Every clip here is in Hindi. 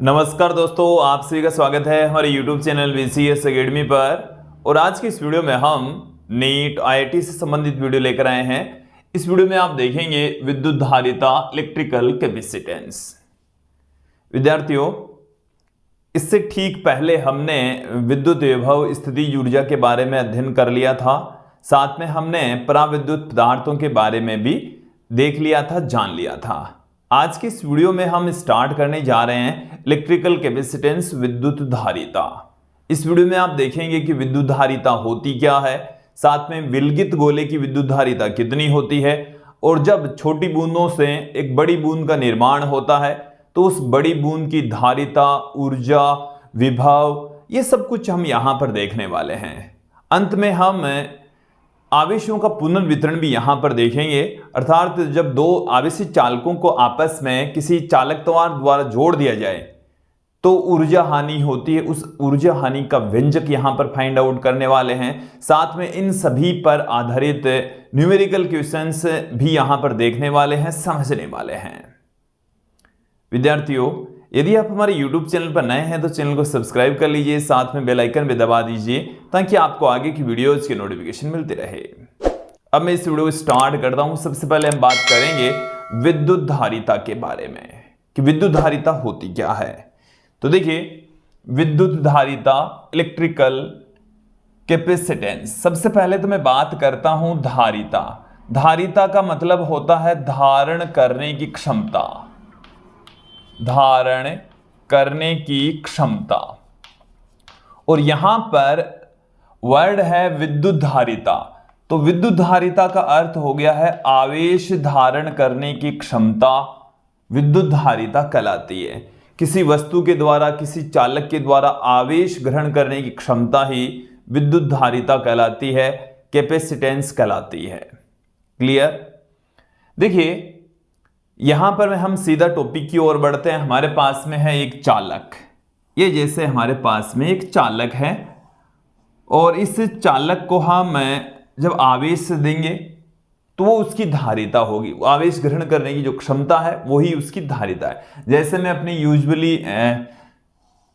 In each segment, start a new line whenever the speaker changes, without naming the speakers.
नमस्कार दोस्तों, आप सभी का स्वागत है हमारे YouTube चैनल VCS Academy पर। और आज की इस वीडियो में हम नीट IIT से संबंधित वीडियो लेकर आए हैं। इस वीडियो में आप देखेंगे विद्युत धारिता इलेक्ट्रिकल कैपेसिटेंस। विद्यार्थियों, इससे ठीक पहले हमने विद्युत विभव स्थितिज ऊर्जा के बारे में अध्ययन कर लिया था। साथ में हमने पराविद्युत पदार्थों के बारे में भी देख लिया था, जान लिया था। आज की इस वीडियो में हम स्टार्ट करने जा रहे हैं इलेक्ट्रिकल कैपेसिटेंस, विद्युत धारिता। इस वीडियो में आप देखेंगे कि विद्युत धारिता होती क्या है, साथ में विलगित गोले की विद्युत धारिता कितनी होती है, और जब छोटी बूंदों से एक बड़ी बूंद का निर्माण होता है तो उस बड़ी बूंद की धारिता, ऊर्जा, विभव, ये सब कुछ हम यहां पर देखने वाले हैं। अंत में हम आवेशों का पुनर्वितरण भी यहां पर देखेंगे, अर्थात जब दो आवेशित चालकों को आपस में किसी चालक द्वारा जोड़ दिया जाए तो ऊर्जा हानि होती है। उस ऊर्जा हानि का व्यंजक यहां पर फाइंड आउट करने वाले हैं। साथ में इन सभी पर आधारित न्यूमेरिकल क्वेश्चंस भी यहां पर देखने वाले हैं, समझने वाले हैं। विद्यार्थियों, यदि आप हमारे YouTube चैनल पर नए हैं तो चैनल को सब्सक्राइब कर लीजिए, साथ में बेल आइकन भी दबा दीजिए ताकि आपको आगे की वीडियोज की नोटिफिकेशन मिलती रहे। अब मैं इस वीडियो को स्टार्ट करता हूं। सबसे पहले हम बात करेंगे विद्युत धारिता के बारे में कि विद्युत धारिता होती क्या है। तो देखिए, विद्युत धारिता इलेक्ट्रिकल कैपेसिटेंस। सबसे पहले तो मैं बात करता हूं धारिता। धारिता का मतलब होता है धारण करने की क्षमता, धारण करने की क्षमता। और यहां पर वर्ड है विद्युत धारिता। तो विद्युत धारिता का अर्थ हो गया है आवेश धारण करने की क्षमता विद्युत धारिता कहलाती है। किसी वस्तु के द्वारा, किसी चालक के द्वारा आवेश ग्रहण करने की क्षमता ही विद्युत धारिता कहलाती है, कैपेसिटेंस कहलाती है। क्लियर? देखिए, यहां पर हम सीधा टॉपिक की ओर बढ़ते हैं। हमारे पास में है एक चालक। ये जैसे हमारे पास में एक चालक है और इस चालक को हम जब आवेश देंगे तो वो उसकी धारिता होगी। आवेश ग्रहण करने की जो क्षमता है वही उसकी धारिता है। जैसे मैं अपनी यूजुअली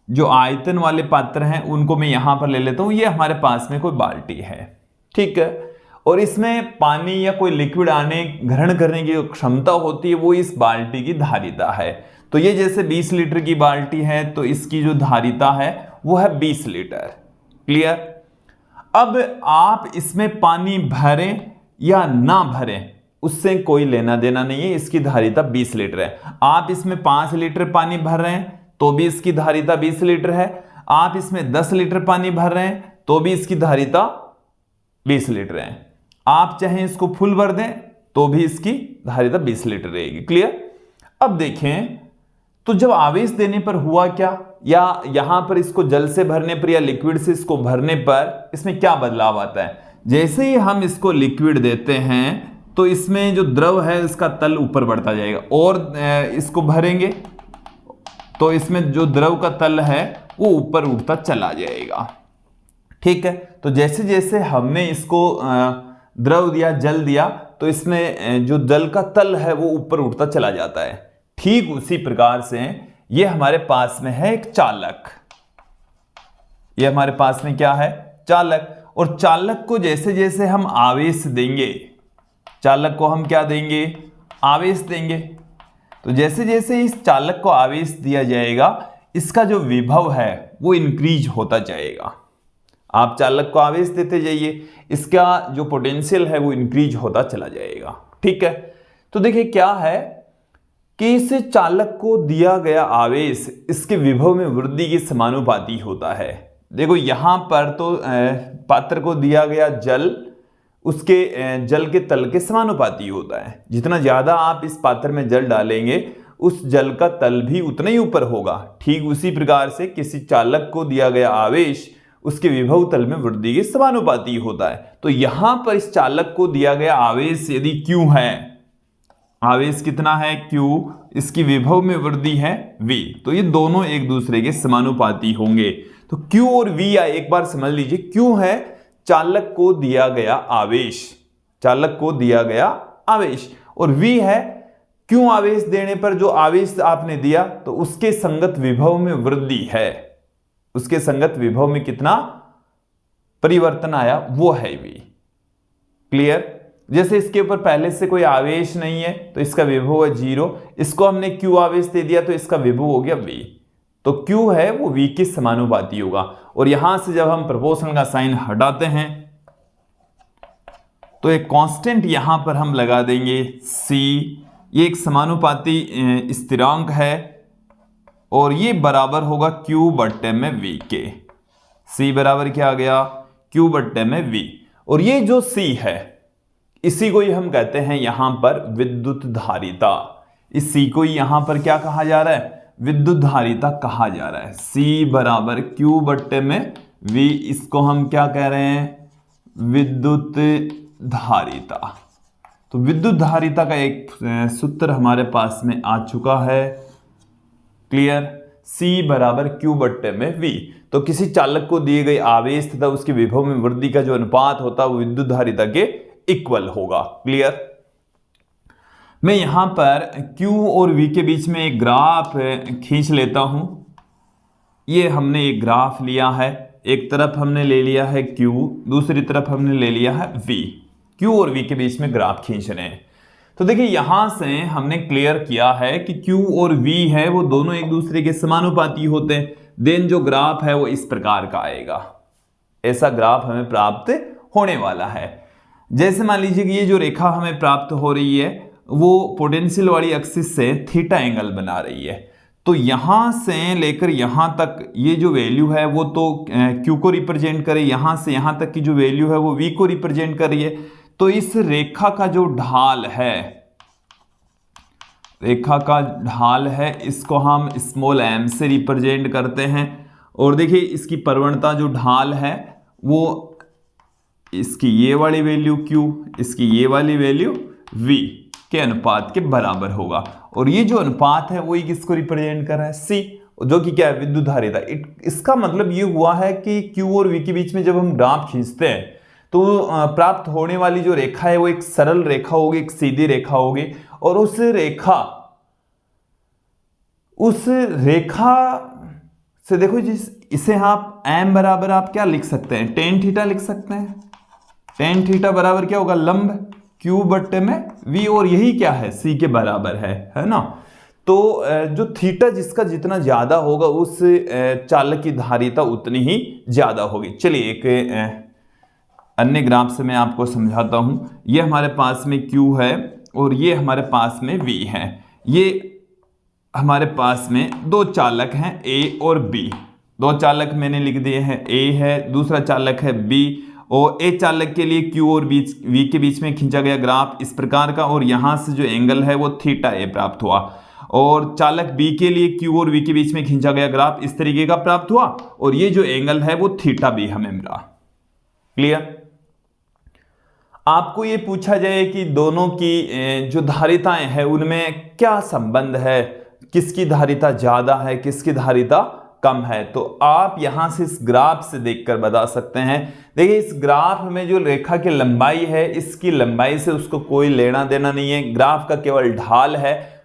जो आयतन वाले पात्र हैं उनको मैं यहां पर ले लेता हूं। ये हमारे पास में कोई बाल्टी है, ठीक है, और इसमें पानी या कोई लिक्विड आने ग्रहण करने की जो क्षमता होती है वो इस बाल्टी की धारिता है। तो ये जैसे 20 लीटर की बाल्टी है तो इसकी जो धारिता है वो है 20 लीटर। क्लियर? अब आप इसमें पानी भरें या ना भरें उससे कोई लेना देना नहीं है, इसकी धारिता 20 लीटर है। आप इसमें 5 लीटर पानी भर रहे हैं तो भी इसकी धारिता 20 लीटर है। आप इसमें 10 लीटर पानी भर रहे हैं तो भी इसकी धारिता 20 लीटर है। आप चाहे इसको फुल भर दें तो भी इसकी धारिता 20 लीटर रहेगी। क्लियर? अब देखें तो जब आवेश देने पर हुआ क्या, या यहां पर इसको जल से भरने पर या लिक्विड से इसको भरने पर इसमें क्या बदलाव आता है। जैसे ही हम इसको लिक्विड देते हैं तो इसमें जो द्रव है इसका तल ऊपर बढ़ता जाएगा, और इसको भरेंगे तो इसमें जो द्रव का तल है वो ऊपर उठता चला जाएगा। ठीक है? तो जैसे जैसे हमने इसको द्रव दिया, जल दिया, तो इसमें जो जल का तल है वो ऊपर उठता चला जाता है। ठीक उसी प्रकार से ये हमारे पास में है एक चालक। ये हमारे पास में क्या है? चालक। और चालक को जैसे जैसे हम आवेश देंगे, चालक को हम क्या देंगे? आवेश देंगे। तो जैसे जैसे इस चालक को आवेश दिया जाएगा इसका जो विभव है वो इंक्रीज होता जाएगा। आप चालक को आवेश देते जाइए, इसका जो पोटेंशियल है वो इंक्रीज होता चला जाएगा। ठीक है? तो देखिए क्या है कि इस चालक को दिया गया आवेश इसके विभव में वृद्धि के समानुपाती होता है। देखो यहां पर तो पात्र को दिया गया जल उसके जल के तल के समानुपाती होता है। जितना ज्यादा आप इस पात्र में जल डालेंगे उस जल का तल भी उतना ही ऊपर होगा। ठीक उसी प्रकार से किसी चालक को दिया गया आवेश उसके विभव तल में वृद्धि के समानुपाती होता है। तो यहां पर इस चालक को दिया गया आवेश यदि Q है, आवेश कितना है? Q, इसकी विभव में वृद्धि है V, तो ये दोनों एक दूसरे के समानुपाती होंगे। तो Q और V एक बार समझ लीजिए। Q है चालक को दिया गया आवेश, चालक को दिया गया आवेश, और V है क्यों आवेश देने पर जो आवेश आपने दिया तो उसके संगत विभव में वृद्धि है, उसके संगत विभव में कितना परिवर्तन आया वो है V। क्लियर? जैसे इसके ऊपर पहले से कोई आवेश नहीं है तो इसका विभव है 0, इसको हमने Q आवेश दे दिया तो इसका विभव हो गया V। तो Q है वो V के समानुपाती होगा। और यहां से जब हम प्रोपोर्शनल का साइन हटाते हैं तो एक कांस्टेंट यहां पर हम लगा देंगे C, ये एक समानुपाती स्थिरांक है और ये बराबर होगा Q बट्टे में V के। C बराबर क्या आ गया? Q बट्टे में V। और ये जो C है इसी को ही हम कहते हैं यहां पर विद्युत धारिता। इस C को यहां पर क्या कहा जा रहा है? विद्युत धारिता कहा जा रहा है। C बराबर Q बट्टे में V, इसको हम क्या कह रहे हैं? विद्युत धारिता। तो विद्युत धारिता का एक सूत्र हमारे पास में आ चुका है। क्लियर? C बराबर Q बट्टे में V। तो किसी चालक को दिए गए आवेश तथा उसके विभव में वृद्धि का जो अनुपात होता है वो विद्युत धारिता के इक्वल होगा। क्लियर? मैं यहां पर Q और V के बीच में एक ग्राफ खींच लेता हूं। ये हमने एक ग्राफ लिया है, एक तरफ हमने ले लिया है Q, दूसरी तरफ हमने ले लिया है V। Q और V के बीच में ग्राफ खींच रहे हैं। तो देखिए यहां से हमने क्लियर किया है कि Q और V है वो दोनों एक दूसरे के समानुपाती होते हैं। देन जो ग्राफ है वो इस प्रकार का आएगा, ऐसा ग्राफ हमें प्राप्त होने वाला है। जैसे मान लीजिए कि ये जो रेखा हमें प्राप्त हो रही है वो पोटेंशियल वाली एक्सिस से थीटा एंगल बना रही है। तो यहां से लेकर यहां तक ये जो वैल्यू है वो तो Q को रिप्रेजेंट करे, यहां से यहां तक की जो वैल्यू है वो V को रिप्रेजेंट कर रही है। तो इस रेखा का जो ढाल है, रेखा का ढाल है, इसको हम स्मॉल m से रिप्रेजेंट करते हैं। और देखिए इसकी प्रवणता जो ढाल है वो इसकी ये वाली वैल्यू Q, इसकी ये वाली वैल्यू V के अनुपात के बराबर होगा। और ये जो अनुपात है वही किसको रिप्रेजेंट कर रहा है? C, जो कि क्या है? विद्युत धारिता। इसका मतलब ये हुआ है कि Q और V के बीच में जब हम ग्राफ खींचते हैं तो प्राप्त होने वाली जो रेखा है वो एक सरल रेखा होगी, एक सीधी रेखा होगी। और उस रेखा से देखो इसे आप m बराबर आप क्या लिख सकते हैं? टेन थीटा लिख सकते हैं। टेन थीटा बराबर क्या होगा? लंब Q बट्टे में V, और यही क्या है? C के बराबर है ना। तो जो थीटा जिसका जितना ज्यादा होगा उस चालक की धारिता उतनी ही ज्यादा होगी। चलिए एक अन्य ग्राफ से मैं आपको समझाता हूं। ये हमारे पास में Q है और ये हमारे पास में V है। ये हमारे पास में दो चालक हैं A और B। दो चालक मैंने लिख दिए हैं, A है, दूसरा चालक है B। और A चालक के लिए Q और V के बीच में खींचा गया ग्राफ इस प्रकार का, और यहां से जो एंगल है वो थीटा A प्राप्त हुआ। और चालक B के लिए Q और V के बीच में खींचा गया ग्राफ इस तरीके का प्राप्त हुआ, और ये जो एंगल है वो थीटा B हमें मिला। क्लियर? आपको ये पूछा जाए कि दोनों की जो धारिताएं हैं उनमें क्या संबंध है, किसकी धारिता ज्यादा है, किसकी धारिता कम है, तो आप यहां से इस ग्राफ से देखकर बता सकते हैं। देखिए इस ग्राफ में जो रेखा की लंबाई है इसकी लंबाई से उसको कोई लेना देना नहीं है, ग्राफ का केवल ढाल है।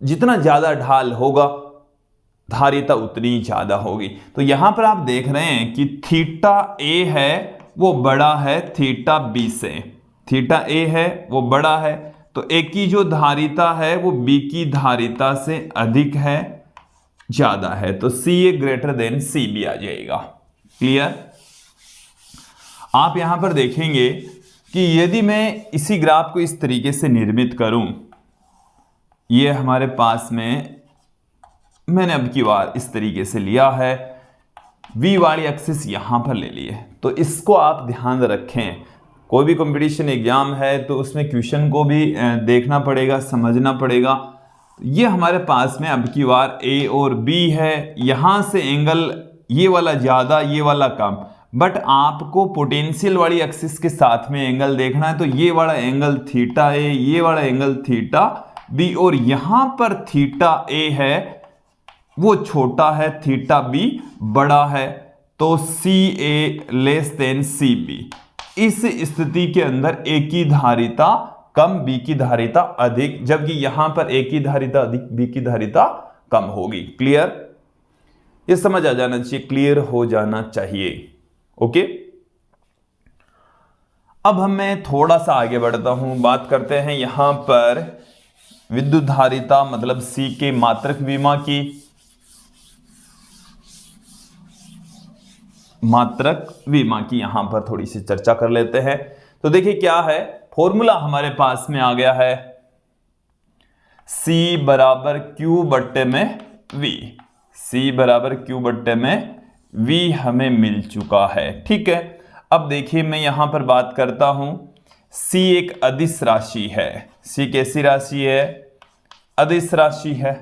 जितना ज्यादा ढाल होगा धारिता उतनी ज्यादा होगी। तो यहां पर आप देख रहे हैं कि थीटा A है वो बड़ा है थीटा B से। थीटा A है वो बड़ा है, तो A की जो धारिता है वो B की धारिता से अधिक है, ज्यादा है। तो CA ग्रेटर देन CB आ जाएगा। क्लियर? आप यहां पर देखेंगे कि यदि मैं इसी ग्राफ को इस तरीके से निर्मित करूं, ये हमारे पास में मैंने अब की बार इस तरीके से लिया है, V वाली एक्सिस यहां पर ले ली है। तो इसको आप ध्यान रखें, कोई भी कंपटीशन एग्जाम है तो उसमें क्वेश्चन को भी देखना पड़ेगा, समझना पड़ेगा। ये हमारे पास में अब की बार A और B है, यहां से एंगल ये वाला ज्यादा ये वाला कम, बट आपको पोटेंशियल वाली एक्सिस के साथ में एंगल देखना है। तो ये वाला एंगल थीटा A, ये वाला एंगल थीटा B, और यहां पर थीटा A है वो छोटा है, थीटा B बड़ा है, तो CA लेस देन CB। इस स्थिति के अंदर A की धारिता कम, बी की धारिता अधिक, जबकि यहां पर ए की धारिता अधिक, बी की धारिता कम होगी। क्लियर? ये समझ आ जाना चाहिए, क्लियर हो जाना चाहिए। ओके, अब मैं थोड़ा सा आगे बढ़ता हूं, बात करते हैं यहां पर विद्युत धारिता मतलब सी के मात्रक विमा की, मात्रक विमा की यहां पर थोड़ी सी चर्चा कर लेते हैं। तो देखिए क्या है, फॉर्मूला हमारे पास में आ गया है, C बराबर Q बट्टे में V, C बराबर Q बट्टे में V हमें मिल चुका है। ठीक है, अब देखिए मैं यहां पर बात करता हूं, C एक अदिश राशि है। C कैसी राशि है? अदिश राशि है।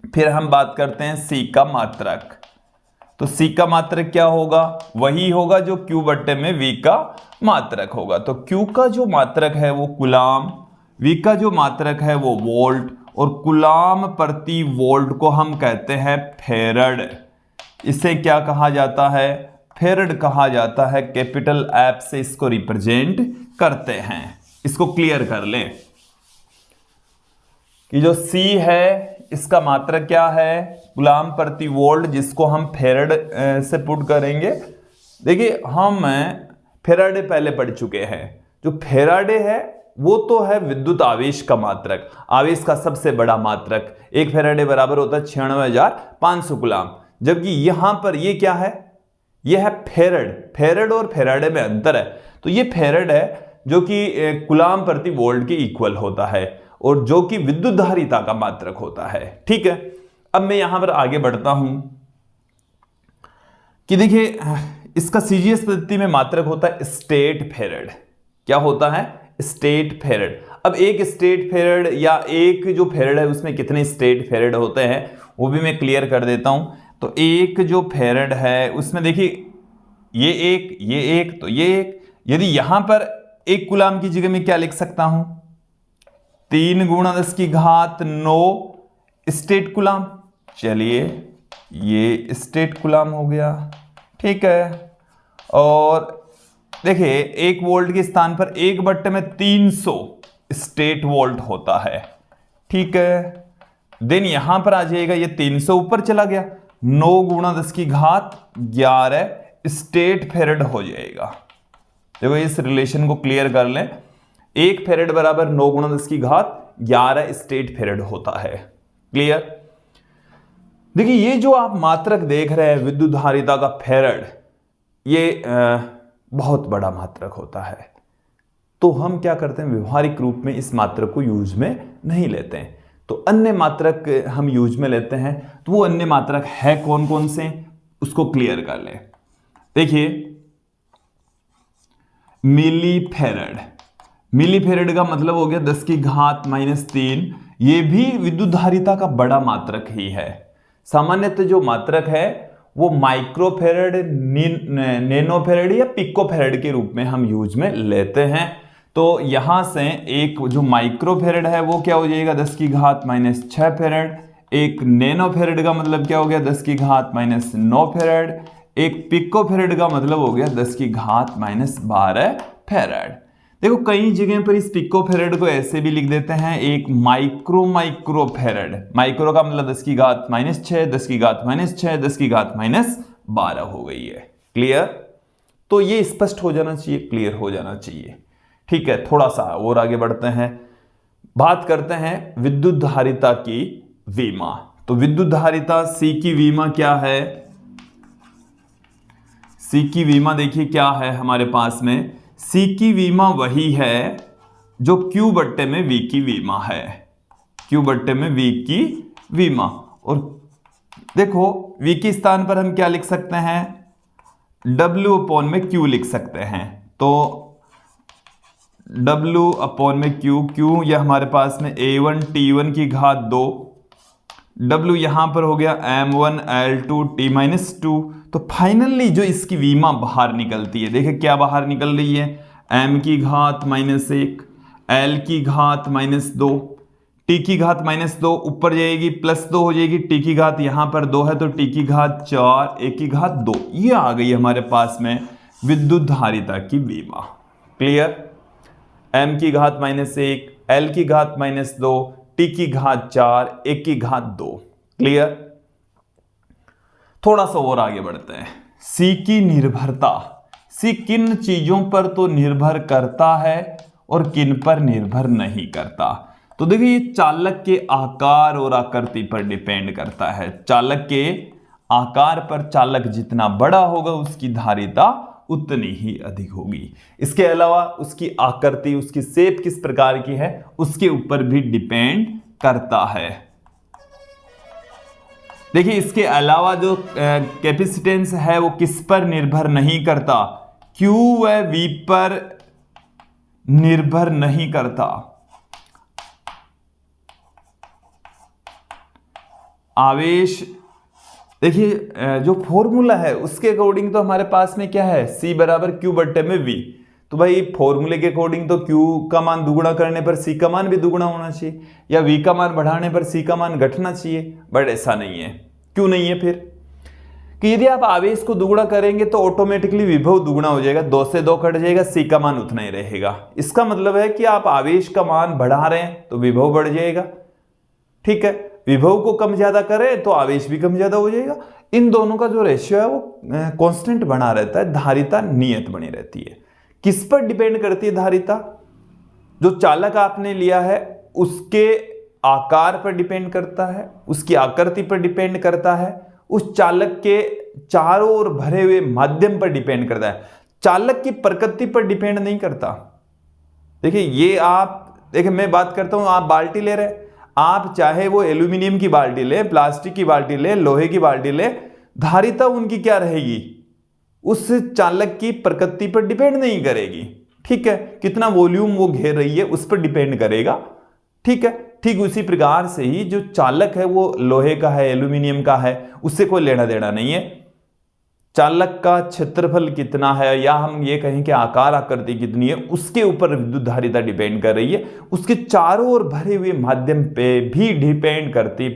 फिर हम बात करते हैं C का मात्रक। तो C का मात्रक क्या होगा? वही होगा जो Q बट्टे में V का मात्रक होगा। तो Q का जो मात्रक है वो कूलाम, V का जो मात्रक है वो वोल्ट, और कूलाम प्रति वोल्ट को हम कहते हैं फेरड। इसे क्या कहा जाता है? फेरड कहा जाता है। कैपिटल F से इसको रिप्रेजेंट करते हैं। इसको क्लियर कर लें कि जो C है इसका मात्रक क्या है? कूलाम प्रति वोल्ट, जिसको हम फेरड से पुट करेंगे। देखिए हम फेराडे पहले पढ़ चुके हैं। जो फेराडे है वो तो है विद्युत आवेश का मात्रक, आवेश का सबसे बड़ा मात्रक। एक फेराडे बराबर होता है 96,500 कूलाम, जबकि यहां पर ये क्या है? ये है फेरड। फेरड और फेराडे में अंतर है। तो ये फेरड है जो कि कूलाम प्रति वोल्ट के इक्वल होता है, और जो कि विद्युत धारिता का मात्रक होता है। ठीक है, अब मैं यहां पर आगे बढ़ता हूं कि देखिए इसका सीजीएस पद्धति में मात्रक होता है स्टेट फेरड। क्या होता है? State farad. अब एक स्टेट फेरड या एक जो फेरड है उसमें कितने स्टेट फेरड होते हैं वो भी मैं क्लियर कर देता हूं। तो एक जो फेरड है उसमें देखिए ये एक तो ये एक, यदि यहां पर एक कूलाम की जगह में क्या लिख सकता हूं? 3 × 10⁹ स्टेट कूलाम। चलिए ये स्टेट कूलाम हो गया। ठीक है, और देखिए 1 वोल्ट के स्थान पर 1 बट्टे में 300 स्टेट वोल्ट होता है। ठीक है, देन यहां पर आ जाएगा ये 300 ऊपर चला गया, 9 × 10⁻11 स्टेट फेरड हो जाएगा। देखो इस रिलेशन को क्लियर कर लें, 1 फेरड बराबर 9 × 10⁻11 स्टेट फेरड होता है। क्लियर? देखिए ये जो आप मात्रक देख रहे हैं विद्युत धारिता का फेरड, ये बहुत बड़ा मात्रक होता है। तो हम क्या करते हैं, व्यवहारिक रूप में इस मात्रक को यूज में नहीं लेते हैं, तो अन्य मात्रक हम यूज में लेते हैं। तो वो अन्य मात्रक है कौन कौन से, उसको क्लियर कर लें। देखिए मिली फेरड, मिली फेरड का मतलब हो गया 10⁻³ ये भी विद्युत धारिता का बड़ा मात्रक ही है। सामान्यतः जो मात्रक है वो माइक्रोफेरड, नैनोफेरड या पिकोफेरड के रूप में हम यूज में लेते हैं। तो यहां से एक जो माइक्रोफेरड है वो क्या हो जाएगा 10⁻⁻6 फेरड, एक नैनोफेरड का मतलब क्या हो गया 10⁻⁻9 फेरड, एक पिकोफेरड का मतलब हो गया 10⁻12 फेरड। देखो कई जगह पर इस पिकोफेरड को ऐसे भी लिख देते हैं, एक माइक्रोफेरड, माइक्रो का मतलब 10⁻⁻6, 10⁻⁻6, 10⁻12 हो गई है। क्लियर? तो ये स्पष्ट हो जाना चाहिए, क्लियर हो जाना चाहिए। ठीक है, थोड़ा सा और आगे बढ़ते हैं, बात करते हैं विद्युत धारिता की विमा। तो विद्युत धारिता C की विमा क्या है? C की विमा देखिए क्या है हमारे पास में, C की विमा वही है जो Q बट्टे में V की विमा है, Q बट्टे में V की विमा। और देखो V के स्थान पर हम क्या लिख सकते हैं, W/Q लिख सकते हैं। तो W/Q, Q यह हमारे पास में A1 T1 की घात 2, W यहां पर हो गया M1 L2 T-2। तो फाइनली जो इसकी विमा बाहर निकलती है, देखिए क्या बाहर निकल रही है, M की घात -1, L की घात -2, T की घात -2 ऊपर जाएगी +2 हो जाएगी, T की घात यहां पर 2 है तो T की घात 4, A की घात 2। ये आ गई हमारे पास में विद्युत धारिता की विमा। क्लियर? m की घात -1, l की घात -2, t की घात 4, 1 की घात 2। क्लियर? थोड़ा सा और आगे बढ़ते हैं। c की निर्भरता, c किन चीजों पर तो निर्भर करता है और किन पर निर्भर नहीं करता। तो देखिए ये चालक के आकार और आकृति पर डिपेंड करता है। चालक के आकार पर चालक जितना बड़ा होगा उसकी धारिता उतनी ही अधिक होगी। इसके अलावा उसकी आकृति, उसकी शेप किस प्रकार की है उसके ऊपर भी डिपेंड करता है। देखिए इसके अलावा जो कैपेसिटेंस है वो किस पर निर्भर नहीं करता, Q व V पर निर्भर नहीं करता। आवेश, देखिए जो फॉर्मूला है उसके अकॉर्डिंग तो हमारे पास में क्या है, C बराबर Q बट्टे में V। तो भाई फॉर्मूले के अकॉर्डिंग तो Q का मान दुगुना करने पर C का मान भी दुगुना होना चाहिए, या V का मान बढ़ाने पर C का मान घटना चाहिए। बट ऐसा नहीं है। क्यों नहीं है फिर? कि यदि आप आवेश को दुगुना करेंगे तो ऑटोमेटिकली विभव दुगुना हो जाएगा, 2 से 2 कट जाएगा, C का मान उतना ही रहेगा। इसका मतलब है कि आप आवेश का मान बढ़ा रहे हैं तो विभव बढ़ जाएगा। ठीक है, विभव को कम ज्यादा करें तो आवेश भी कम ज्यादा हो जाएगा। इन दोनों का जो रेशियो है वो कांस्टेंट बना रहता है, धारिता नियत बनी रहती है। किस पर डिपेंड करती है धारिता? जो चालक आपने लिया है उसके आकार पर डिपेंड करता है, उसकी आकृति पर डिपेंड करता है, उस चालक के चारों ओर भरे हुए माध्यम पर डिपेंड करता है, चालक की प्रकृति पर डिपेंड नहीं करता। देखिए ये आप देखिए, मैं बात करता हूं, आप बाल्टी ले रहे, आप चाहे वो एल्यूमिनियम की बाल्टी ले, प्लास्टिक की बाल्टी ले, लोहे की बाल्टी ले, धारिता उनकी क्या रहेगी, उस चालक की प्रकृति पर डिपेंड नहीं करेगी। ठीक है, कितना वॉल्यूम वो घेर रही है उस पर डिपेंड करेगा। ठीक है, ठीक उसी प्रकार से ही जो चालक है वो लोहे का है, एल्यूमिनियम का है, उससे कोई लेना देना नहीं है। चालक का क्षेत्रफल कितना है या हम ये कहें कि आकार आकृति कितनी है उसके ऊपर विद्युत धारिता डिपेंड कर रही है, उसके चारों ओर भरे हुए माध्यम पे भी डिपेंड करती,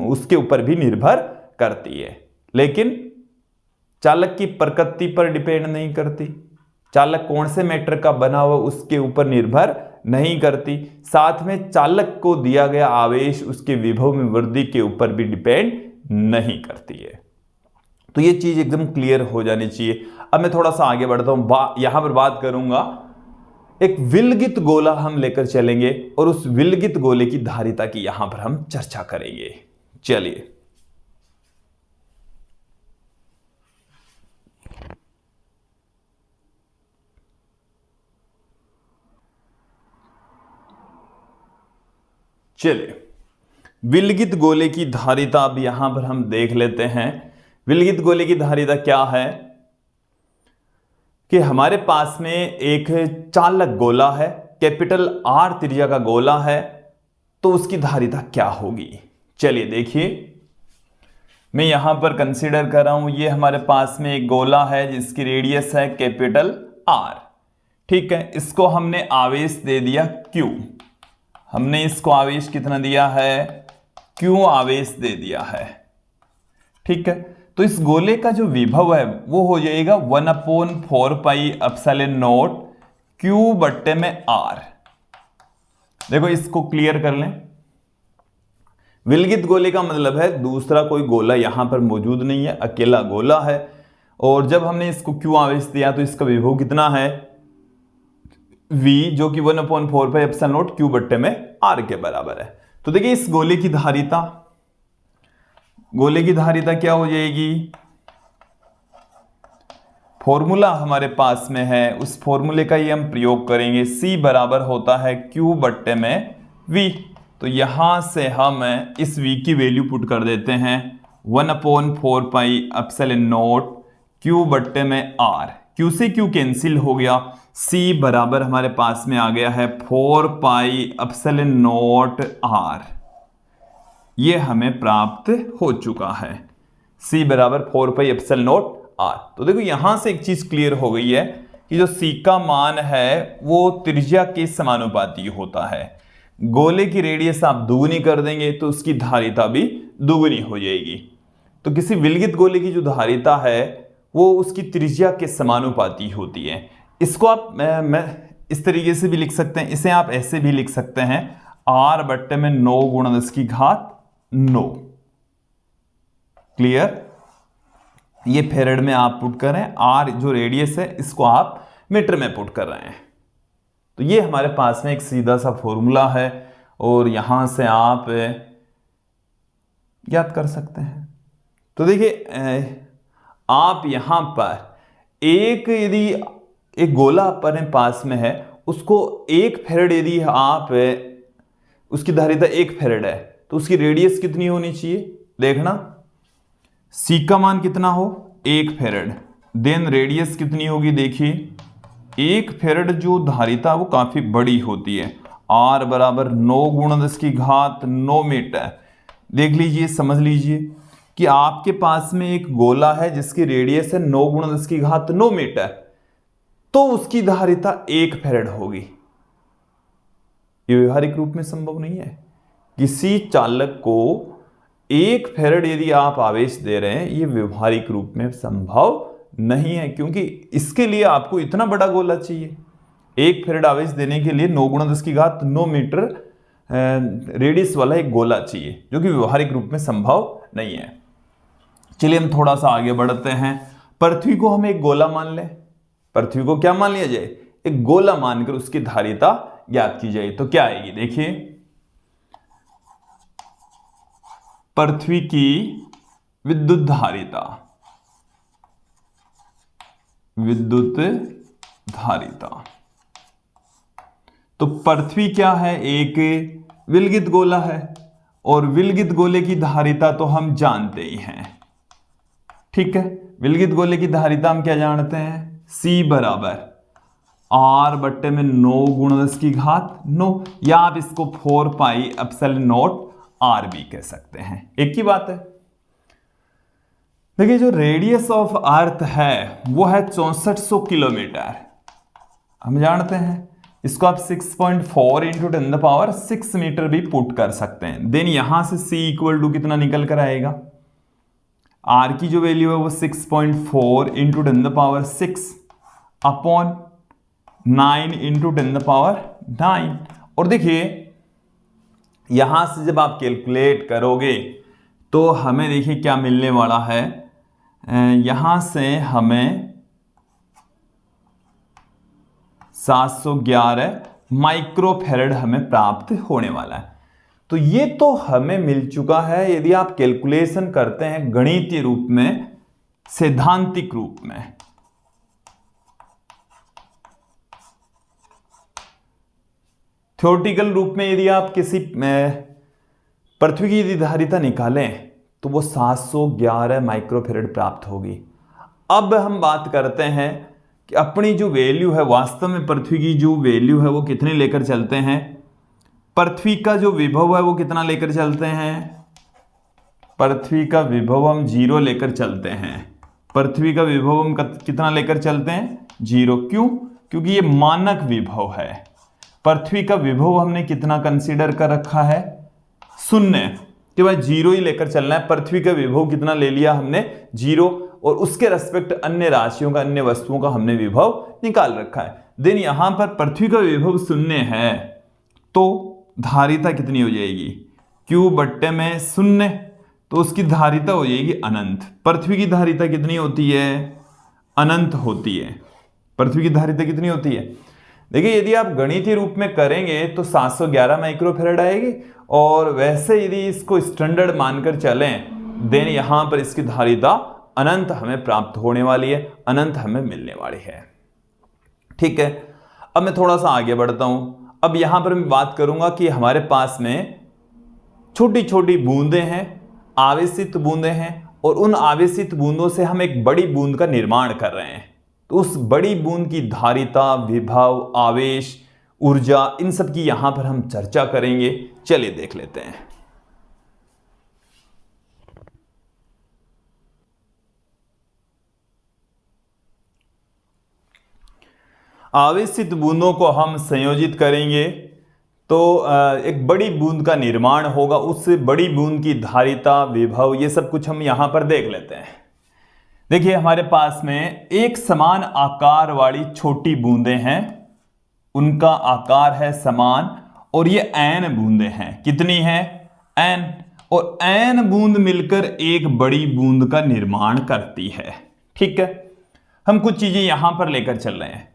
उसके ऊपर भी निर्भर करती है, लेकिन चालक की प्रकृति पर डिपेंड नहीं करती। चालक कौन से मेटर का बना हुआ उसके ऊपर निर्भर नहीं करती। साथ में चालक को दिया गया आवेश उसके विभव में वृद्धि के ऊपर भी डिपेंड नहीं करती है। तो ये चीज एकदम क्लियर हो जानी चाहिए। अब मैं थोड़ा सा आगे बढ़ता हूं, यहां पर बात करूंगा, एक विलगित गोला हम लेकर चलेंगे और उस विलगित गोले की धारिता की यहां पर हम चर्चा करेंगे। चलिए, विलगित गोले की धारिता अब यहां पर हम देख लेते हैं। विलगित गोले की धारिता क्या है कि हमारे पास में एक चालक गोला है, कैपिटल R त्रिज्या का गोला है, तो उसकी धारिता क्या होगी। चलिए देखिए, मैं यहां पर कंसीडर कर रहा हूं, ये हमारे पास में एक गोला है जिसकी रेडियस है कैपिटल R। ठीक है, इसको हमने आवेश दे दिया Q, हमने इसको आवेश कितना दिया है, Q आवेश दे दिया है। ठीक है, तो इस गोले का जो विभव है वो हो जाएगा 1/4 पाई एप्सिलॉन नॉट Q बट्टे में R। देखो इसको क्लियर कर लें। विलगित गोले का मतलब है दूसरा कोई गोला यहां पर मौजूद नहीं है, अकेला गोला है, और जब हमने इसको Q आवेश दिया तो इसका विभव कितना है, V, जो कि 1/4 पाई एप्सिलॉन नॉट Q बट्टे में R के बराबर है। तो देखिए इस गोले की धारिता क्या हो जाएगी, फॉर्मूला हमारे पास में है, उस फॉर्मूले का ही हम प्रयोग करेंगे। C बराबर होता है Q बट्टे में V। तो यहां से हम इस V की वैल्यू पुट कर देते हैं 1/4 पाई एप्सिलॉन नॉट Q बट्टे में R। Q से Q कैंसिल हो गया, C बराबर हमारे पास में आ गया है 4 पाई एप्सिलॉन नॉट R। ये हमें प्राप्त हो चुका है, C बराबर 4 पाई एप्सिलॉन नॉट R। तो देखो यहां से एक चीज क्लियर हो गई है कि जो C का मान है वो त्रिज्या के समानुपाती होता है। गोले की रेडियस आप दुगुनी कर देंगे तो उसकी धारिता भी दुगुनी हो जाएगी। तो किसी विलगित गोले की जो धारिता है वो उसकी त्रिज्या के समानुपाती होती है। इसको आप इस तरीके से भी लिख सकते हैं, इसे आप ऐसे भी लिख सकते हैं r बट्टे में 9 गुणा 10 की घात 9। क्लियर? ये फेरेड में आप पुट कर रहे हैं, r जो रेडियस है इसको आप मीटर में पुट कर रहे हैं। तो ये हमारे पास में एक सीधा सा फॉर्मूला है और यहां से आप ज्ञात कर सकते हैं। तो देखिए आप यहां पर यदि एक गोला अपने पास में है, उसको 1 फेरेड यदि आप उसकी धारिता 1 फेरेड है तो उसकी रेडियस कितनी होनी चाहिए? देखना, C का मान कितना हो? 1 फेरेड। देन रेडियस कितनी होगी? देखिए 1 फेरेड जो धारिता वो काफी बड़ी होती है, R बराबर 9 गुणा 10 की घात 9 मीटर। देख लीजिए, समझ लीजिए कि आपके पास में एक गोला है जिसकी रेडियस है 9 गुणा 10 की घात 9 मीटर, तो उसकी धारिता 1 फेरेड होगी। ये व्यवहारिक रूप में संभव नहीं है। किसी चालक को 1 फेरेड यदि आप आवेश दे रहे हैं, ये व्यवहारिक रूप में संभव नहीं है, क्योंकि इसके लिए आपको इतना बड़ा गोला चाहिए। 1 फेरेड आवेश देने के लिए 9 गुणा 10 की घात 9 मीटर रेडियस वाला एक गोला चाहिए, जो कि व्यवहारिक रूप में संभव नहीं है। चलिए हम थोड़ा सा आगे बढ़ते हैं। पृथ्वी को हम एक गोला मान लें। पृथ्वी को क्या मान लिया जाए? एक गोला मानकर उसकी धारिता ज्ञात की जाए। तो क्या आएगी? देखिए, पृथ्वी की विद्युत धारिता, विद्युत धारिता। तो पृथ्वी क्या है? एक विलगित गोला है, और विलगित गोले की धारिता तो हम जानते ही हैं। ठीक है, विलगित गोले की धारिता हम क्या जानते हैं? C बराबर R बट्टे में 9 गुणा 10 की घात 9, या आप इसको 4 पाई एप्सिलॉन नॉट R भी कह सकते हैं, एक ही बात है। देखिए, जो रेडियस ऑफ अर्थ है वो है 6400 किलोमीटर, हम जानते हैं। इसको आप 6.4 इंटू 10⁶ मीटर भी पुट कर सकते हैं। देन यहां से C इक्वल टू कितना निकल कर आएगा? R की जो वैल्यू है वो 6.4 इंटू 10⁶ अपॉन 9 इंटू 10⁹। और देखिए यहां से जब आप कैलकुलेट करोगे तो हमें देखिए क्या मिलने वाला है। यहां से हमें 711 माइक्रोफेरेड हमें प्राप्त होने वाला है। तो ये तो हमें मिल चुका है यदि आप कैलकुलेशन करते हैं गणितीय रूप में, सैद्धांतिक रूप में। थ्योरेटिकल रूप में यदि आप किसी पृथ्वी की यदि धारिता निकालें तो वो 711 माइक्रोफेरेड प्राप्त होगी। अब हम बात करते हैं कि अपनी जो वैल्यू है, वास्तव में पृथ्वी की जो वैल्यू है वो कितने लेकर चलते हैं? पृथ्वी का जो विभव है वो कितना लेकर चलते हैं? पृथ्वी का विभव हम 0 लेकर चलते हैं। पृथ्वी का विभव हम कितना लेकर चलते हैं? 0। क्यों? क्योंकि ये मानक विभव है। पृथ्वी का विभव हमने कितना कंसीडर कर रखा है? 0 कि भाई 0 ही लेकर चलना है। पृथ्वी का विभव कितना ले लिया हमने? 0, और उसके रेस्पेक्ट अन्य राशियों का, अन्य वस्तुओं का हमने विभव निकाल रखा है। देन यहां पर पृथ्वी का विभव 0 है तो धारिता कितनी हो जाएगी? Q बट्टे में 0, तो उसकी धारिता हो जाएगी अनंत। पृथ्वी की धारिता कितनी होती है? अनंत होती है। पृथ्वी की धारिता कितनी होती है? देखिए, यदि आप गणितीय रूप में करेंगे तो 711 माइक्रोफेरेड आएगी, और वैसे यदि इसको स्टैंडर्ड मानकर चलें देन यहां पर इसकी धारिता अनंत हमें प्राप्त होने वाली है, अनंत हमें मिलने वाली है। ठीक है, अब मैं थोड़ा सा आगे बढ़ता हूं। अब यहां पर मैं बात करूंगा कि हमारे पास में छोटी छोटी बूंदें हैं, आवेशित बूंदें हैं, और उन आवेशित बूंदों से हम एक बड़ी बूंद का निर्माण कर रहे हैं। तो उस बड़ी बूंद की धारिता, विभव, आवेश, ऊर्जा, इन सब की यहां पर हम चर्चा करेंगे। चलिए देख लेते हैं। आवेशित बूंदों को हम संयोजित करेंगे तो एक बड़ी बूंद का निर्माण होगा। उस बड़ी बूंद की धारिता, विभव, ये सब कुछ हम यहां पर देख लेते हैं। देखिए, हमारे पास में एक समान आकार वाली छोटी बूंदें हैं, उनका आकार है समान और ये n बूंदें हैं। कितनी है? n। और n बूंद मिलकर एक बड़ी बूंद का निर्माण करती है। ठीक है, हम कुछ चीजें यहां पर लेकर चल रहे हैं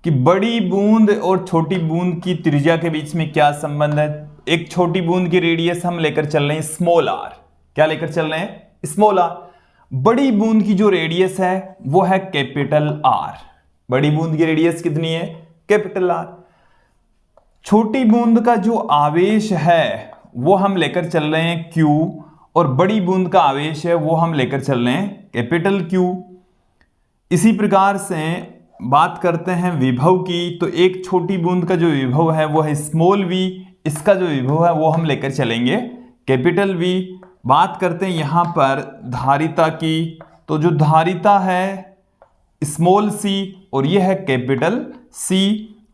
कि बड़ी बूंद और छोटी बूंद की त्रिज्या के बीच में क्या संबंध है। एक छोटी बूंद की रेडियस हम लेकर चल रहे हैं स्मॉल r। क्या लेकर चल रहे हैं? Small r। बड़ी बूंद की जो रेडियस है वो है कैपिटल R। बड़ी बूंद की रेडियस कितनी है? Capital R। छोटी बूंद का जो आवेश है वो हम लेकर चल रहे हैं Q, और बड़ी बूंद का आवेश है वो हम लेकर चल रहे हैं कैपिटल Q। इसी प्रकार से बात करते हैं विभव की, तो एक छोटी बूंद का जो विभव है वो है स्मॉल v, इसका जो विभव है वो हम लेकर चलेंगे कैपिटल V। बात करते हैं यहां पर धारिता की, तो जो धारिता है स्मॉल c और यह है कैपिटल C।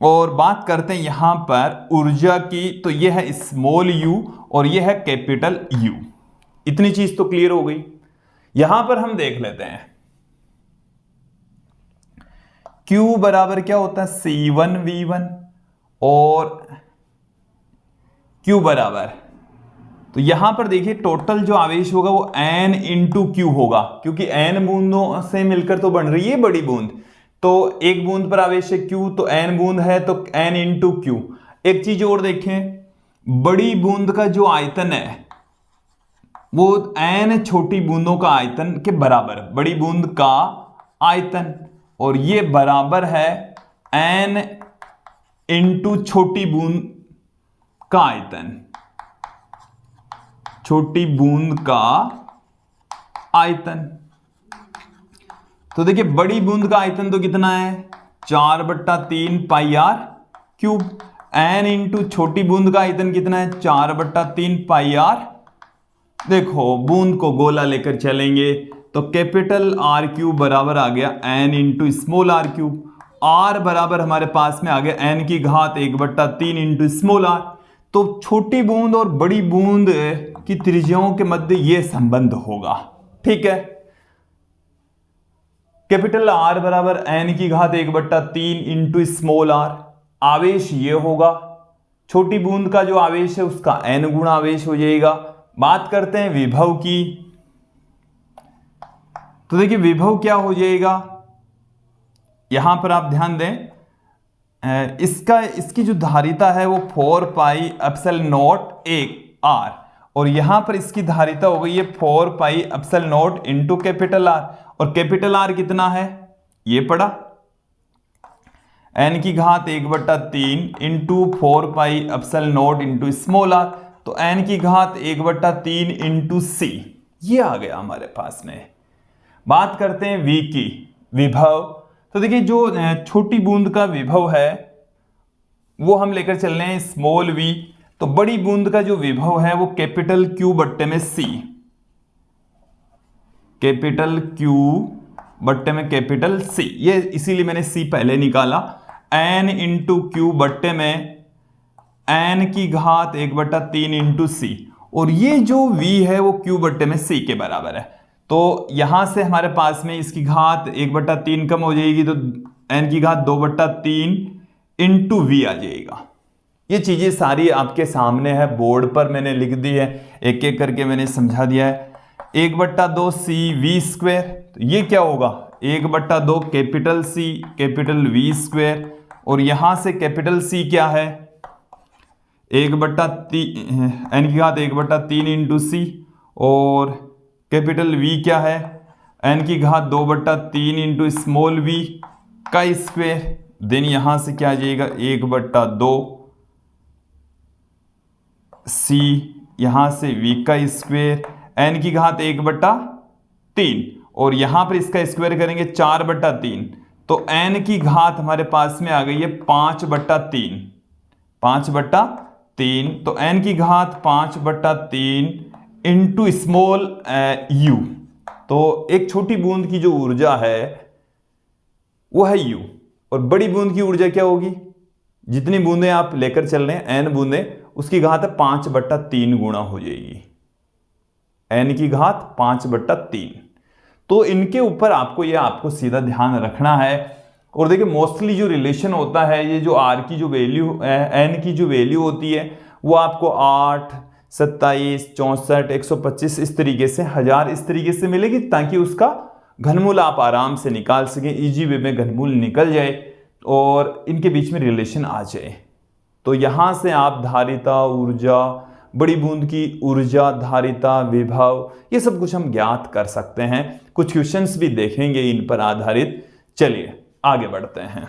और बात करते हैं यहां पर ऊर्जा की, तो यह है स्मॉल u और यह है कैपिटल U। इतनी चीज तो क्लियर हो गई। यहां पर हम देख लेते हैं Q बराबर क्या होता है? C1V1 और Q बराबर, तो यहां पर देखिए टोटल जो आवेश होगा वो N इंटू Q होगा, क्योंकि N बूंदों से मिलकर तो बन रही है बड़ी बूंद। तो एक बूंद पर आवेश है Q, तो N बूंद है तो N इंटू Q। एक चीज और देखें, बड़ी बूंद का जो आयतन है वो N छोटी बूंदों का आयतन के बराबर, बड़ी बूंद का आयतन, और ये बराबर है N इंटू छोटी बूंद का आयतन। छोटी बूंद का आयतन, तो देखिए बड़ी बूंद का आयतन तो कितना है? 4/3 पाई r क्यूब। n इंटू छोटी बूंद का आयतन कितना है? 4/3 पाई r। देखो बूंद को गोला लेकर चलेंगे तो कैपिटल R क्यूब बराबर आ गया n into small r cube. r बराबर हमारे पास में आ गया n की घात 1/3 इंटू स्मॉल r। तो छोटी बूंद और बड़ी बूंद की त्रिज्याओं के मध्य यह संबंध होगा। ठीक है, कैपिटल R बराबर n की घात 1/3 इंटू स्मॉल r। आवेश ये होगा, छोटी बूंद का जो आवेश है उसका n गुना आवेश हो जाएगा। बात करते हैं विभव की, तो देखिए विभव क्या हो जाएगा, यहां पर आप ध्यान दें, इसकी जो धारिता है वो 4 पाई एप्सिलॉन नॉट r, और यहां पर इसकी धारिता हो गई है 4 pi epsilon not into capital R। और कैपिटल R कितना है? ये पड़ा n की घात 1/3 into 4 pi epsilon not into small r, तो n की घात 1/3 इंटू c, ये आ गया हमारे पास में। बात करते हैं v की, विभव, तो देखिए जो छोटी बूंद का विभव है वो हम लेकर चल रहे हैं स्मॉल v, तो बड़ी बूंद का जो विभव है वो कैपिटल Q बट्टे में C, कैपिटल Q बट्टे में कैपिटल C, ये इसीलिए मैंने C पहले निकाला। n इंटू Q बट्टे में n की घात 1/3 इंटू C, और ये जो v है वो Q बट्टे में C के बराबर है। तो यहां से हमारे पास में इसकी घात 1/3 कम हो जाएगी, तो n की घात 2/3 इंटू v आ जाएगा। ये चीजें सारी आपके सामने है, बोर्ड पर मैंने लिख दी है, एक एक करके मैंने समझा दिया है। 1/2 CV², तो ये क्या होगा? 1/2 कैपिटल C कैपिटल V², और यहां से कैपिटल C क्या है? 1/3 n की घात 1/3 इंटू C, और कैपिटल V क्या है? n की घात 2/3 इंटू स्मॉल v का स्क्वायर। देन यहां से क्या आ जाएगा? 1/2 C, यहां से v का स्क्वायर, n की घात 1/3, और यहां पर इसका स्क्वायर करेंगे 4/3, तो n की घात हमारे पास में आ गई है 5/3, 5/3, तो n की घात 5/3 इंटू स्मॉल u। तो एक छोटी बूंद की जो ऊर्जा है वो है u, और बड़ी बूंद की ऊर्जा क्या होगी? जितनी बूंदें आप लेकर चल रहे हैं n बूंदें, उसकी घात 5/3 गुणा हो जाएगी, n की घात 5/3। तो इनके ऊपर आपको सीधा ध्यान रखना है। और देखिए मोस्टली जो रिलेशन होता है, ये जो आर की जो वैल्यू, एन की जो वैल्यू होती है वो आपको 8, 27, 64, 125 इस तरीके से, 1000 इस तरीके से मिलेगी, ताकि उसका घनमूल आप आराम से निकाल सकें, इजी वे में घनमूल निकल जाए और इनके बीच में रिलेशन आ जाए। तो यहां से आप धारिता, ऊर्जा, बड़ी बूंद की ऊर्जा, धारिता, विभव, ये सब कुछ हम ज्ञात कर सकते हैं। कुछ क्वेश्चंस भी देखेंगे इन पर आधारित। चलिए आगे बढ़ते हैं।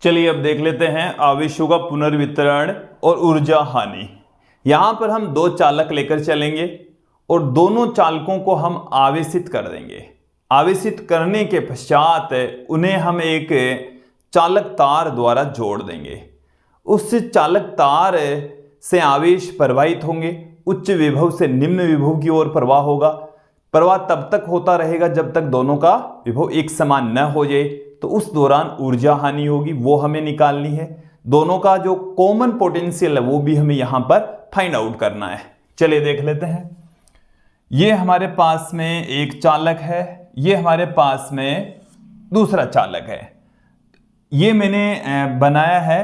चलिए अब देख लेते हैं आवेशों का पुनर्वितरण और ऊर्जा हानि। यहां पर हम दो चालक लेकर चलेंगे और दोनों चालकों को हम आवेशित कर देंगे। आवेशित करने के पश्चात उन्हें हम एक चालक तार द्वारा जोड़ देंगे। उस चालक तार से आवेश प्रवाहित होंगे, उच्च विभव से निम्न विभव की ओर प्रवाह होगा। प्रवाह तब तक होता रहेगा जब तक दोनों का विभव एक समान न हो जाए, तो उस दौरान ऊर्जा हानि होगी, वो हमें निकालनी है। दोनों का जो कॉमन पोटेंशियल है वो भी हमें यहां पर फाइंड आउट करना है। चलिए देख लेते हैं। ये हमारे पास में एक चालक है, ये हमारे पास में दूसरा चालक है। ये मैंने बनाया है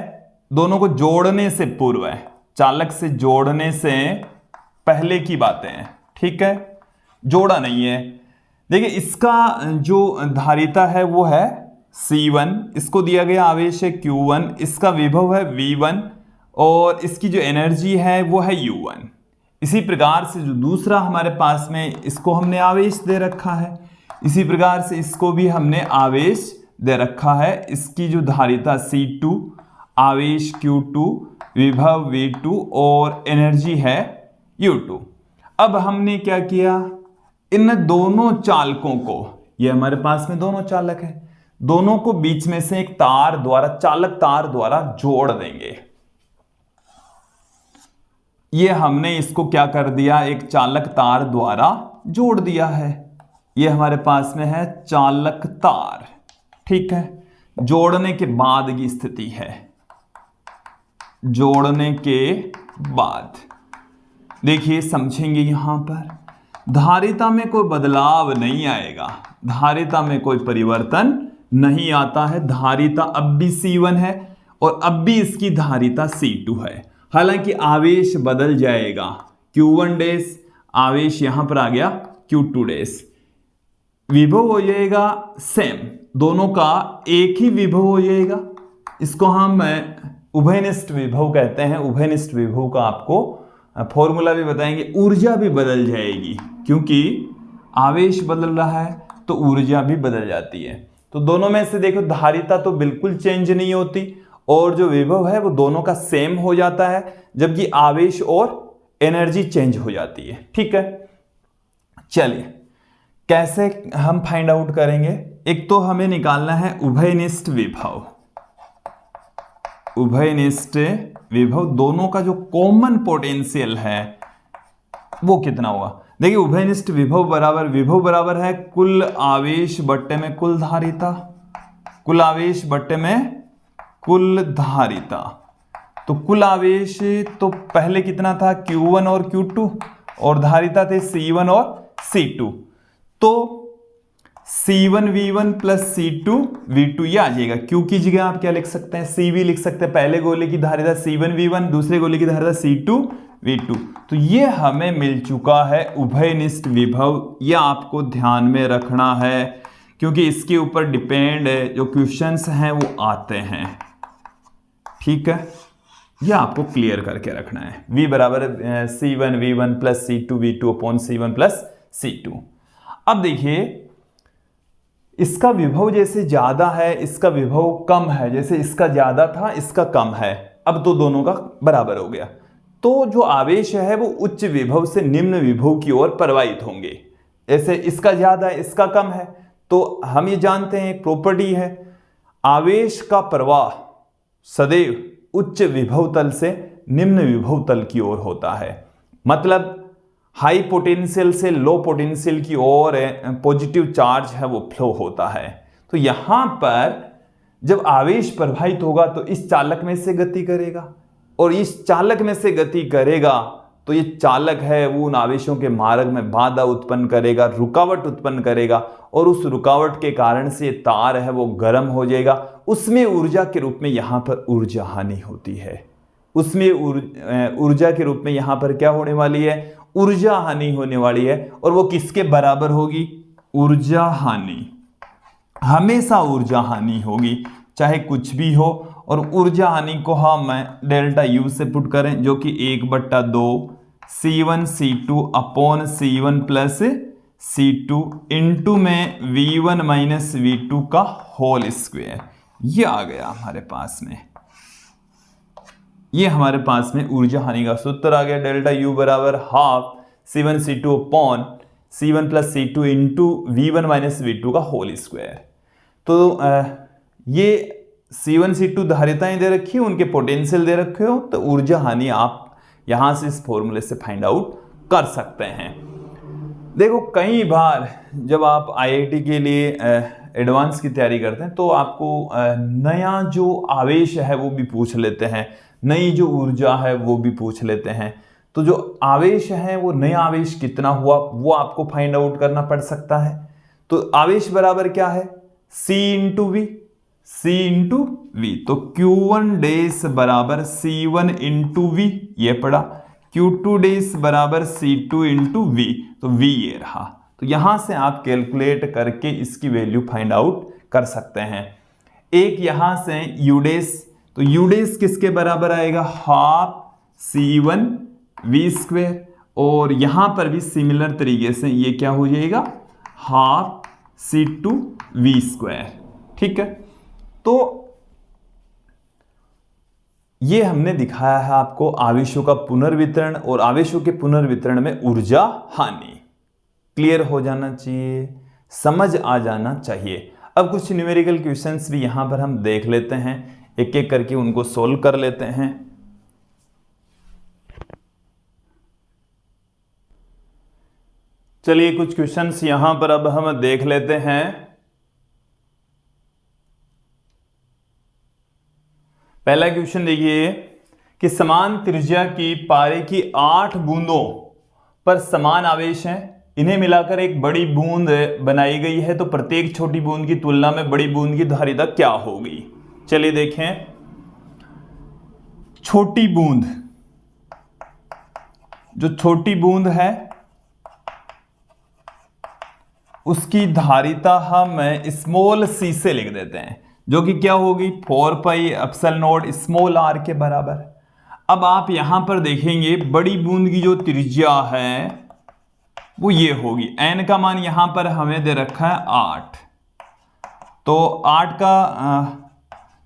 दोनों को जोड़ने से पूर्व है, चालक से जोड़ने से पहले की बातें हैं, ठीक है, जोड़ा नहीं है। देखिए इसका जो धारिता है वो है C1, इसको दिया गया आवेश है Q1, इसका विभव है V1 और इसकी जो एनर्जी है वो है U1। इसी प्रकार से जो दूसरा हमारे पास में, इसको हमने आवेश दे रखा है, इसी प्रकार से इसको भी हमने आवेश दे रखा है। इसकी जो धारिता C2, आवेश Q2, विभव V2 और एनर्जी है U2। अब हमने क्या किया, इन दोनों चालकों को, ये हमारे पास में दोनों चालक है, दोनों को बीच में से एक तार द्वारा, चालक तार द्वारा जोड़ देंगे। ये हमने इसको क्या कर दिया, एक चालक तार द्वारा जोड़ दिया है। ये हमारे पास में है चालक तार, ठीक है। जोड़ने के बाद की स्थिति है, जोड़ने के बाद देखिए समझेंगे, यहां पर धारिता में कोई बदलाव नहीं आएगा, धारिता में कोई परिवर्तन नहीं आता है। धारिता अब भी C1 है और अब भी इसकी धारिता C2 है। हालांकि आवेश बदल जाएगा, Q1 डैश आवेश यहां पर आ गया Q2 डैश। विभव हो जाएगा सेम, दोनों का एक ही विभव हो जाएगा। इसको हम उभयनिष्ठ विभव कहते हैं। उभयनिष्ठ विभव का आपको फॉर्मूला भी बताएंगे। ऊर्जा भी बदल जाएगी, क्योंकि आवेश बदल रहा है तो ऊर्जा भी बदल जाती है। तो दोनों में से देखो, धारिता तो बिल्कुल चेंज नहीं होती और जो विभव है वो दोनों का सेम हो जाता है, जबकि आवेश और एनर्जी चेंज हो जाती है, ठीक है। चलिए कैसे हम फाइंड आउट करेंगे। एक तो हमें निकालना है उभयनिष्ठ विभव। उभयनिष्ठ विभव, दोनों का जो कॉमन पोटेंशियल है वो कितना होगा। देखिए उभयनिष्ठ विभव बराबर है कुल आवेश बट्टे में कुल धारिता, कुल आवेश बट्टे में कुल धारिता। तो कुल आवेश तो पहले कितना था, Q1 और Q2, और धारिता थे C1 और C2। तो C1 V1 plus C2 V2 ये आ जाएगा। Q की जगह आप क्या लिख सकते हैं, CV लिख सकते हैं। पहले गोले की धारिता C1 V1, दूसरे गोले की धारिता C2 V2। तो ये हमें मिल चुका है उभयनिष्ठ विभव। ये आपको ध्यान में रखना है, क्योंकि इसके ऊपर डिपेंड जो क्वेश्चंस हैं वो आते हैं, ठीक है। ये आपको क्लियर करके रखना है। V बराबर C1 V1 plus C2 V2 upon C1 plus C2। अब देखिए इसका विभव जैसे ज्यादा है, इसका विभव कम है, जैसे इसका ज्यादा था इसका कम है, अब तो दोनों का बराबर हो गया। तो जो आवेश है वो उच्च विभव से निम्न विभव की ओर प्रवाहित होंगे। ऐसे इसका ज्यादा है इसका कम है, तो हम ये जानते हैं एक प्रॉपर्टी है, आवेश का प्रवाह सदैव उच्च विभव तल से निम्न विभव तल की ओर होता है। मतलब हाई पोटेंशियल से लो पोटेंशियल की ओर पॉजिटिव चार्ज है वो फ्लो होता है। तो यहां पर जब आवेश प्रवाहित होगा तो इस चालक में से गति करेगा, और इस चालक में से गति करेगा तो ये चालक है वो उन आवेशों के मार्ग में बाधा उत्पन्न करेगा, रुकावट उत्पन्न करेगा, और उस रुकावट के कारण से तार है वो गर्म हो जाएगा। उसमें ऊर्जा के रूप में यहां पर ऊर्जा हानि होती है। उसमें ऊर्जा के रूप में यहां पर क्या होने वाली है? ऊर्जा हानि होने वाली है। और वो किसके बराबर होगी? ऊर्जा हानि, हमेशा ऊर्जा हानि होगी चाहे कुछ भी हो। और ऊर्जा हानि को हम डेल्टा यू से पुट करें, जो कि 1/2 C1 C2 upon C1 plus C2 into में V1 माइनस V2 का होल स्क्वायर। ये आ गया हमारे पास में, ये हमारे पास में ऊर्जा हानि का सूत्र आ गया। डेल्टा यू बराबर half C1 C2 upon C1 plus C2 into V1 minus V2 का होल स्क्वायर। तो ये C1 C2 धारिताएं दे रखी हो, उनके पोटेंशियल दे रखे हो, तो ऊर्जा हानि आप यहां से इस फॉर्मूले से फाइंड आउट कर सकते हैं। देखो कई बार जब आप आईआईटी के लिए एडवांस की तैयारी करते हैं तो आपको नया जो आवेश है वो भी पूछ लेते हैं, नई जो ऊर्जा है वो भी पूछ लेते हैं। तो जो आवेश है वो नया आवेश कितना हुआ वो आपको फाइंड आउट करना पड़ सकता है। तो आवेश बराबर क्या है? C into v, C into v. तो Q1 डेस बराबर C1 इंटू वी, ये पड़ा। Q2 डेस बराबर C2 इंटू वी, तो V ये रहा। तो यहां से आप कैलकुलेट करके इसकी वैल्यू फाइंड आउट कर सकते हैं। एक यहां से U डेस, तो U डेस किसके बराबर आएगा? Half C1 V square. और यहां पर भी सिमिलर तरीके से ये क्या हो जाएगा? Half C2 V square. ठीक है, तो ये हमने दिखाया है आपको आवेशों का पुनर्वितरण और आवेशों के पुनर्वितरण में ऊर्जा हानि। क्लियर हो जाना चाहिए, समझ आ जाना चाहिए। अब कुछ न्यूमेरिकल क्वेश्चंस भी यहां पर हम देख लेते हैं, एक एक करके उनको सोल्व कर लेते हैं। चलिए कुछ क्वेश्चंस यहां पर अब हम देख लेते हैं। पहला क्वेश्चन देखिए कि समान त्रिज्या की पारे की 8 बूंदों पर समान आवेश हैं, इन्हें मिलाकर एक बड़ी बूंद बनाई गई है, तो प्रत्येक छोटी बूंद की तुलना में बड़ी बूंद की धारिता क्या होगी? चलिए देखें, छोटी बूंद, जो छोटी बूंद है उसकी धारिता हम स्मॉल c से लिख देते हैं, जो कि क्या होगी? 4 pi epsilon not small r के बराबर। अब आप यहां पर देखेंगे बड़ी बूंद की जो त्रिज्या है वो ये होगी, n का मान यहां पर हमें दे रखा है 8, तो 8 का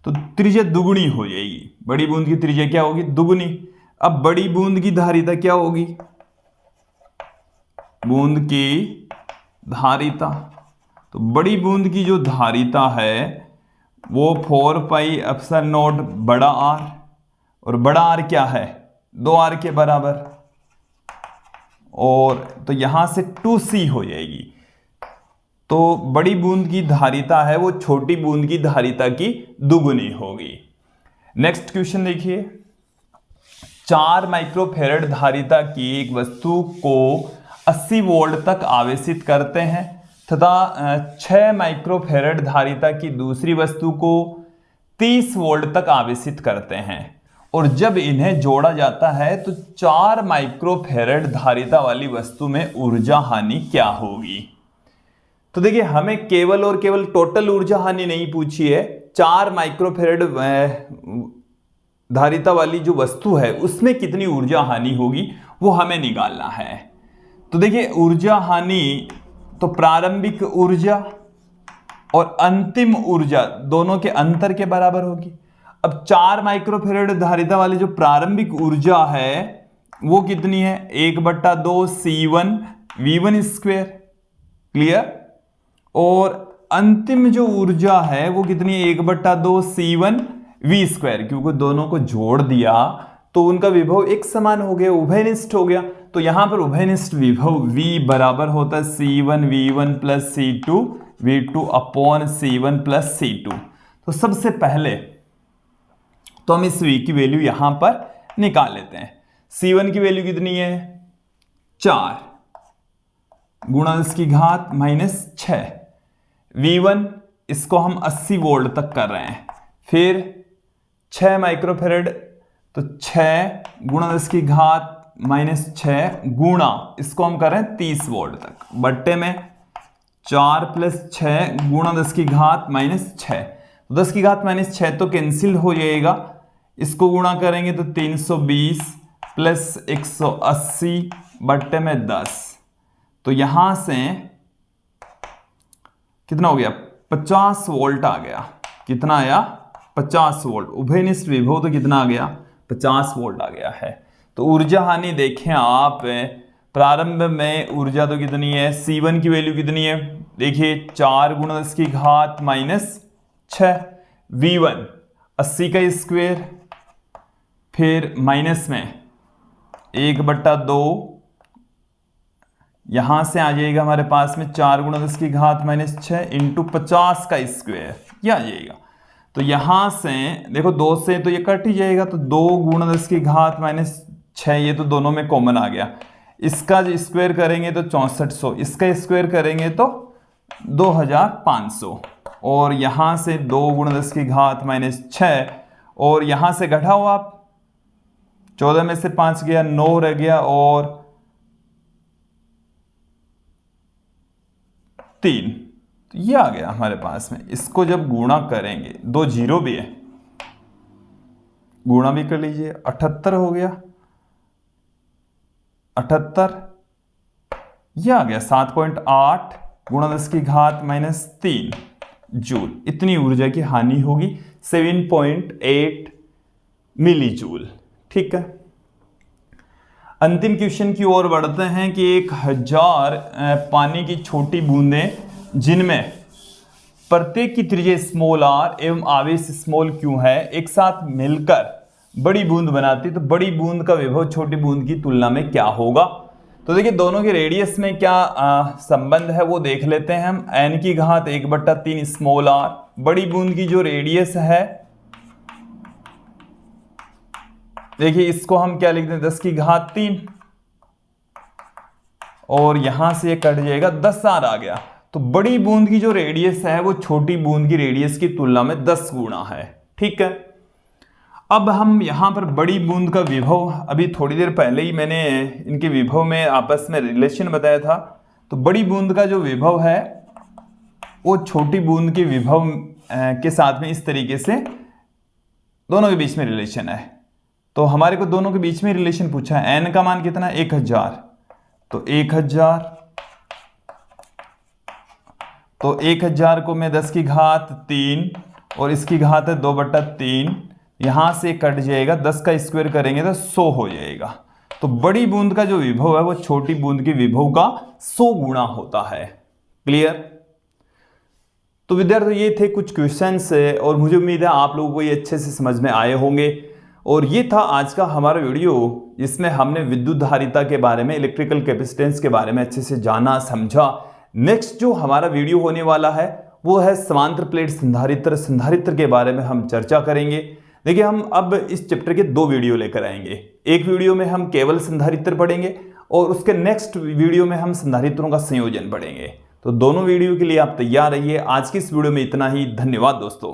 तो त्रिज्या दुगुनी हो जाएगी। बड़ी बूंद की त्रिज्या क्या होगी? दुगुनी। अब बड़ी बूंद की धारिता क्या होगी? बूंद की धारिता, तो बड़ी बूंद की जो धारिता है वो 4 पाई एप्सिलॉन नॉट बड़ा R, और बड़ा R क्या है? 2R के बराबर, और तो यहां से 2C हो जाएगी। तो बड़ी बूंद की धारिता है वो छोटी बूंद की धारिता की दुगुनी होगी। नेक्स्ट क्वेश्चन देखिए, 4 माइक्रोफैरड धारिता की एक वस्तु को 80 वोल्ट तक आवेशित करते हैं तथा 6 माइक्रोफैरड धारिता की दूसरी वस्तु को 30 वोल्ट तक आवेशित करते हैं, और जब इन्हें जोड़ा जाता है तो 4 माइक्रोफैरड धारिता वाली वस्तु में ऊर्जा हानि क्या होगी? तो देखिए हमें केवल और केवल टोटल ऊर्जा हानि नहीं पूछी है, 4 माइक्रोफैरड धारिता वाली जो वस्तु है उसमें कितनी ऊर्जा हानि होगी वो हमें निकालना है। तो देखिए ऊर्जा हानि तो प्रारंभिक ऊर्जा और अंतिम ऊर्जा दोनों के अंतर के बराबर होगी। अब 4 माइक्रोफैरड धारिता वाली जो प्रारंभिक ऊर्जा है वो कितनी है? 1/2 C1 V1 स्क्वायर। क्लियर? और अंतिम जो ऊर्जा है वो कितनी है? 1/2 C1 V स्क्वायर, क्योंकि दोनों को जोड़ दिया तो उनका विभव एक समान हो गया, उभयनिष्ठ हो गया। तो यहां पर उभयनिष्ठ विभव V बराबर होता है C1 V1 plus C2 V2 upon C1 plus C2। तो सबसे पहले तो हम इस V की वैल्यू यहां पर निकाल लेते हैं। C1 की वैल्यू कितनी है 4 गुणा 10 की घात -6। V1 इसको हम 80 वोल्ट तक कर रहे हैं, फिर 6 माइक्रोफेरेड, तो 6 गुणा 10 की घात -6 गुणा इसको हम कर रहे हैं 30 वोल्ट तक, बट्टे में 4 + 6 गुणा 10 की घात -6। तो 10 की घात -6 तो कैंसिल हो जाएगा, इसको गुणा करेंगे तो 320 + 180 बट्टे में 10। तो यहां से कितना हो गया 50 वोल्ट आ गया। कितना आया 50 वोल्ट। उभयनिष्ठ विभव तो कितना आ गया 50 वोल्ट आ गया है। तो ऊर्जा हानि देखें आप, प्रारंभ में ऊर्जा तो कितनी है, C1 की वैल्यू कितनी है, देखिए 4 गुणा 10 की घात -6। V1 80 का स्क्वायर, फिर माइनस में 1/2, यहां से आ जाएगा हमारे पास में 4 गुणा 10 की घात -6 इंटू 50 का स्क्वायर, यह आ जाएगा। तो यहां से देखो 2 से तो ये कट ही जाएगा, तो 2 गुणा 10 की घात -6, ये तो दोनों में कॉमन आ गया। इसका स्क्वायर करेंगे तो 6400, इसका स्क्वायर करेंगे तो 2500, और यहां से 2 गुणा 10 की घात -6, और यहां से घटाओ आप, 14 में से 5 गया 9 रह गया, और 3, तो ये आ गया हमारे पास में। इसको जब गुणा करेंगे, 2 जीरो भी है, गुणा भी कर लीजिए, 78 हो गया, 78, यह आ गया 7.8 गुणा 10 की घात -3 जूल। इतनी ऊर्जा की हानि होगी, 7.8 मिली जूल। ठीक है, अंतिम क्वेश्चन की ओर बढ़ते हैं कि 1000 पानी की छोटी बूंदें जिनमें प्रत्येक की त्रिज्या स्मॉल r एवं आवेश स्मॉल q है, एक साथ मिलकर बड़ी बूंद बनाती, तो बड़ी बूंद का विभव छोटी बूंद की तुलना में क्या होगा। तो देखिए दोनों के रेडियस में क्या संबंध है वो देख लेते हैं हम। n की घात 1/3 स्मॉल r, बड़ी बूंद की जो रेडियस है, देखिए इसको हम क्या लिखते हैं 10 की घात 3, और यहां से ये कट जाएगा 10r आ गया। तो बड़ी बूंद की जो रेडियस है वो छोटी बूंद की रेडियस की तुलना में 10 गुना है। ठीक है, अब हम यहां पर बड़ी बूंद का विभव, अभी थोड़ी देर पहले ही मैंने इनके विभव में आपस में रिलेशन बताया था। तो बड़ी बूंद का जो विभव है वो छोटी बूंद के विभव के साथ में इस तरीके से दोनों के बीच में रिलेशन है। तो हमारे को दोनों के बीच में रिलेशन पूछा है। n का मान कितना है 1000, तो 1000, तो 1000 को मैं 10 की घात 3 और इसकी घात है 2/3, यहां से कट जाएगा, 10 का स्क्वायर करेंगे तो 100 हो जाएगा। तो बड़ी बूंद का जो विभव है वो छोटी बूंद के विभव का 100 गुना होता है। क्लियर। तो विद्यार्थियों ये थे कुछ क्वेश्चंस, और मुझे उम्मीद है आप लोगों को ये अच्छे से समझ में आए होंगे। और ये था आज का हमारा वीडियो, जिसमें हमने विद्युत धारिता के बारे में, इलेक्ट्रिकल कैपेसिटेंस के बारे में अच्छे से जाना समझा। नेक्स्ट जो हमारा वीडियो होने वाला है वो है समांतर प्लेट संधारित्र के बारे में हम चर्चा करेंगे। देखिए हम अब इस चैप्टर के 2 वीडियो लेकर आएंगे। एक वीडियो में हम केवल संधारित्र पढ़ेंगे और उसके नेक्स्ट वीडियो में हम संधारित्रों का संयोजन पढ़ेंगे। तो दोनों वीडियो के लिए आप तैयार रहिए। आज की इस वीडियो में इतना ही। धन्यवाद दोस्तों।